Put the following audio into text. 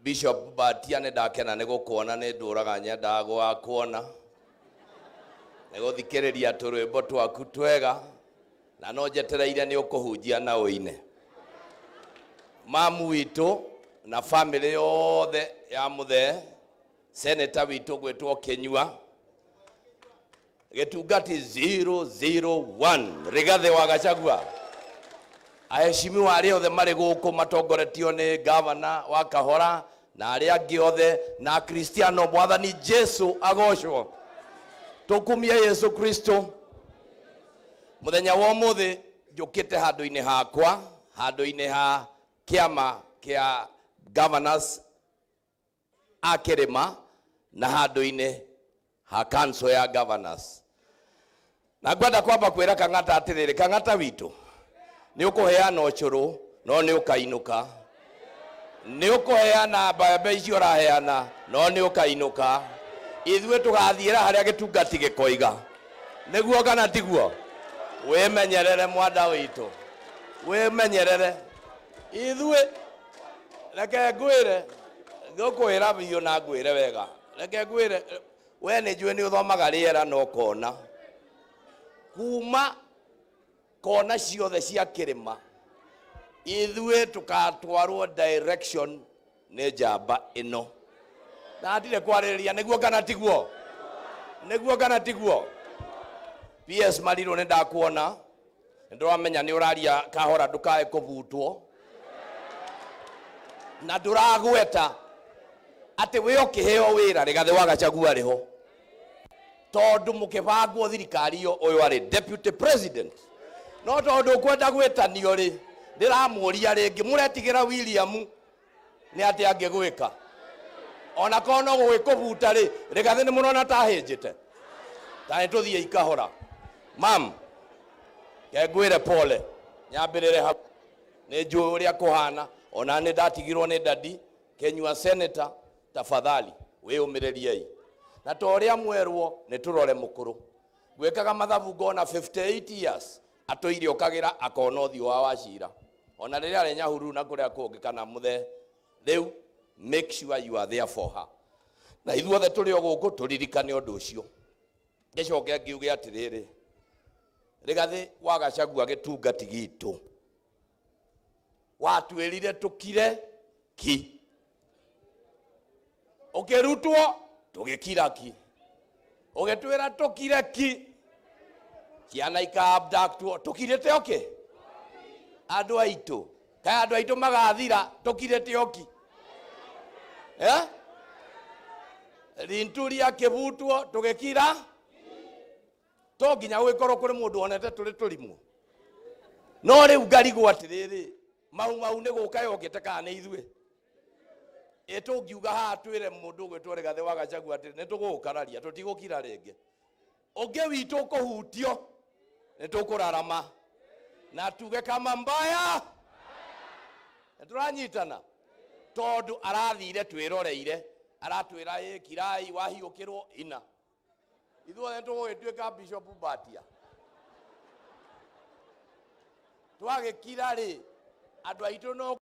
Bishop Mutahi ne ndakena ne gukuona ne nduraga nyenda gwa kuona ne guthikiriria turwimbo twaku twega na no njetereire ni ukuhunjia na uine mamu witu na family yothe ya muthe senator witu gwetwo Kenyua getungati 001 Rigathi wa Gachagua aheshimiwa ari othe mari guku matongoretio ni governor wa Kahora na ari angi othe na Kristiano mwathani Jesu agocwo tukumia Yesu Kristo muthenya wa muthi njukite handu-ini hakwa handu-ini ha kiama kia governors akirima na handu-ini ha council ya governors na ngwenda kwamba kwira Kang'ata atiriri Kang'ata witu ni ukuheana ucuru no ni ukainuka ni ukuheana mbembe icio raheana no ni ukainuka ithue tugathiira haria gitungati gikoiga niguo kana tiguo wimenyerere mwanda witu wimenyerere ithue reke ngwire ngukwira biyo na ngwire wega reke ngwire we ni njue ni uthomaga riera no kona kuma kona ciothe cia kirima ithue tukatwarwo direction ni njamba ino na ndire kwaririria niguo kana tiguo niguo kana tiguo PS Mariro ne ndakuona ndramenya ni uraria Kahora ndukae kubutwo na nduragweta ati we ukiheo wira Rigathi wa Gachagua riho tondu mukibangwo thirikari yo uyu ari deputy president no tondu kwenda gwetanio ri ndiramuria ringi muretigira William ni ati angigwika ona kono gwikubuta ri Rigathi ni murona ta hinjite ta ni tuthie Ikahora mam kegwire pole nyambirire ha ni njui uria kuhana ona ni ndatigirwo ni dadi Kenyua senator tafadhali wiyumiririe na toria mwerwo ni turore mukuru gwikaga mathabu ngona 58 years atoire okagira akona uthio wa wacira ona riria ari Nyahururu na kuria kungi kana muthe riu make sure you are there for her na ithuothe turi o guku turirikane undu ucio ngicoke ngiuge atiriri Rigathi wa Gachagua gitungati gitu watwirire tukire ki ukirutwo tugikira ki ugitwira tukire ki ciana ikabductwo tukirite oke andu aitu kaya andu aitu magathira tukirite oki rinturia kibutwo tugikira to nginya gwikorwo kuri mundu onete turi turimu no riu ngarigwo atiriri mau ni guka yokite kana ni ithue etungiuga ha twire mundu gwitwo Rigathi wa Gachagua atiri ni tugukararia tutigukira ringi ungi witu kuhutio ni tukurarama na tuge kama Mbaya turanyitana tondu arathire twiroreire aratwira kirai wahiukirwo ina ithuothe tugwituika Bishop Mutahi twagikira ri andu aitu no